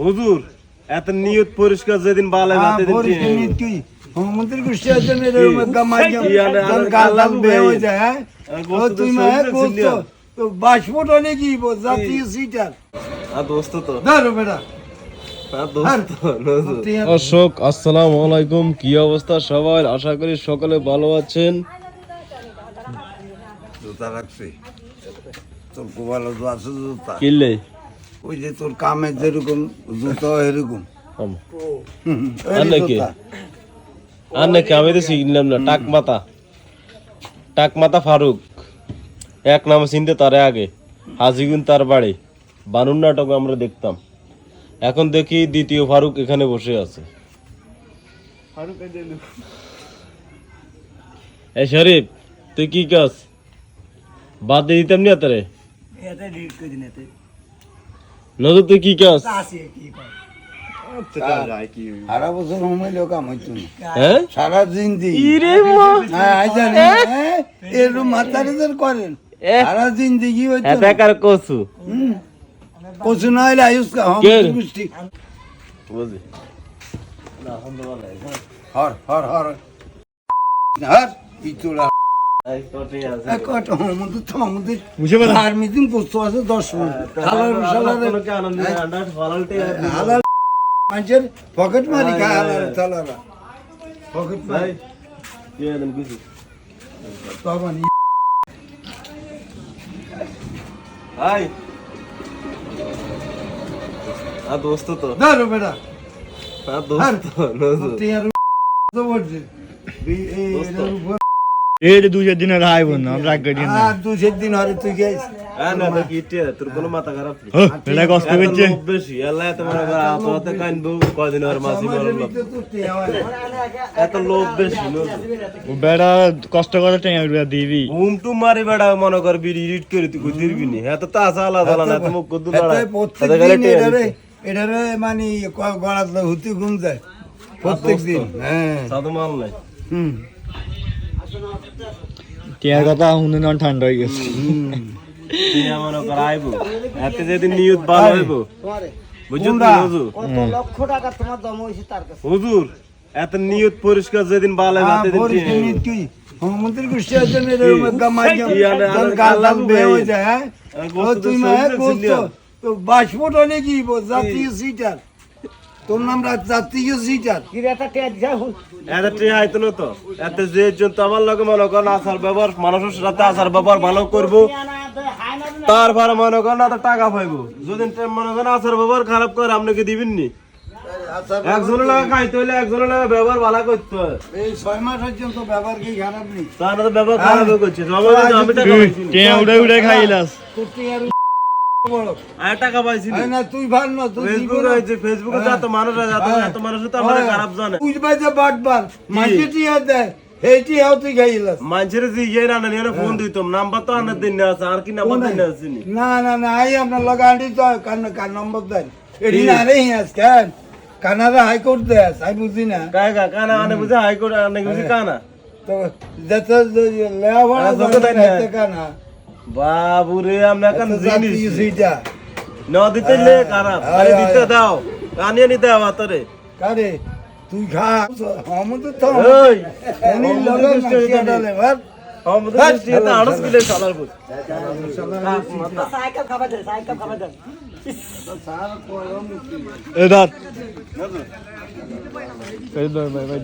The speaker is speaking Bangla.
হুজুর এত নিয়ত পরিষ্কার যেদিন বালে ভাতে দিন কি মন্ত্রী কুষ্টি আছে মেরে গামাই গাল বে হয়ে যায় হ্যাঁ ও তুই মা দোস্ত তো বাসপোর্ট অনেক কি জাতীয় সিটার দোস্ত তো ধরো বেটা অশোক আসসালামু আলাইকুম, কি অবস্থা সবার? আশা করি সকলে ভালো আছেন। জুতা রাখছি তোর কোবালো তো আছে জুতা কিনলে ওই যে তোর কামের যেরকম জুতা এরকম আর নাকি আমি তো শিখলাম না। টাক মাথা ফারুক এক নামে চিনতে তারে আগে হাজিগুন তার বাড়ি বানুর নাটক আমরা দেখতাম। এখন দেখি দ্বিতীয় ফারুক এখানে বসে আছে। এ শরীফ তুই কি কাজ বাদ দিয়ে দিতাম না তারে নজর তুই কি কাজ? সারা বছর ঘুমাইলেও কাম হইতো না হ্যাঁ সারা জিন্দি এরকম মাতারিদের করেন সারা জিন্দিগি হইতো এটাকার কসু কচু না হইলে আয়ুষ বৃষ্টি বুঝি হর হর হর হর পিতুলা পকেট মারি পকেট মারি দোস্ত তো ধরো বেটা এই যে 2-4 দিন আগে আইব না আমরা আগে দিন না 2-4 দিন হরে তুই গেছ না তো কিটে তোর কোনো মাথা খারাপ এটা কষ্ট করছে লোভ বেশি আল্লাহ তোমার আপাতত কানবো কয়দিন আর মাসি বলল এত লোভ বেশি ও বেড়া কষ্ট করে টাইম দিবি ঘুম টু মারি বেড়া মনে কর বিড়ি রিড করে তুই কই দিবি নি এত তা আলা দালা না তুমি কত লড়া এটারে মানে গড়াত হুতি ঘুম যায় প্রত্যেকদিন হ্যাঁ সাধু মাল নাই টিয়ার কথা শুনে না ঠান্ডা হয়ে গেছে টিয়া মনে কর আইবো এতে যেদিন নিয়ত ভালো হইবো বুঝছো তো হুজুর কত লক্ষ টাকা তোমার দম হইছে তার কাছে হুজুর এত নিয়ত পরিষ্কার যেদিন ভালো ভাতে দিন কি মন্ত্রী কুষ্টি আছে মেরে গামাই গাল বে হয়ে যায় হ্যাঁ ও তুই মা দোস্ত তো বাসপোর্ট অনেক কি জাতীয় সিটার তোর নাম জাতীয় সিটার কি রেটা টেট যাও এত টিয়া আইতো না তো এত যে জন্য আমার লগে মনে কর আচার ব্যবহার মানুষের সাথে আচার ব্যবহার ভালো করবো তারপরে মনে কর না তো টাকা পাইবো যদি মনে করেন আচার ব্যবহার খারাপ করে আপনাকে দিবেন নি একজনের লাগে খাইতে হইলে একজনের লাগে ব্যবহার ভালো করতে হয় এই 6 মাস পর্যন্ত ব্যবহার কি খারাপ নেই তার তো ব্যবহার খারাপ করছে আমি টাকা পাইছি টিয়া উড়ে খাইলাস কুষ্টি আর বড় আর টাকা পাইছি না তুই ভাল না তুই ফেসবুকে যত মানুষ আছে এত মানুষ তো আমার খারাপ জানে তুই বাজে বাটবার মার্কেটই দেয় এইটি হাও তুই খাইলাস মানুষের যে ইয়ে না নিয়ে ফোন দিতাম নাম্বার তো আনার দিন আছে আর কি নাম্বার দিন আছে না আই আপনার লগা আন্টি তো কান নম্বর দেন এডি না রে হিয়াস কেন কানাডা হাইকোর্ট দেস আই বুঝি না কায়গা কানা আনে বুঝে হাইকোর্ট আনে বুঝি কানা তো যত লেওয়া দেয় কানা বাবু রে আমরা এখন জিনিস সিটা ন দিতে লে খারাপ আরে দিতে দাও কানিয়ে নিতে হবে তোরে কারে তুই খা আমদ তো ওই এনি লগা কাটালে ভাত আমদ দৃষ্টি তো আড়স কিলে সালার বুঝ সাইকেল খাবার দে এ দাঁত এই দাঁত ভাই ভাই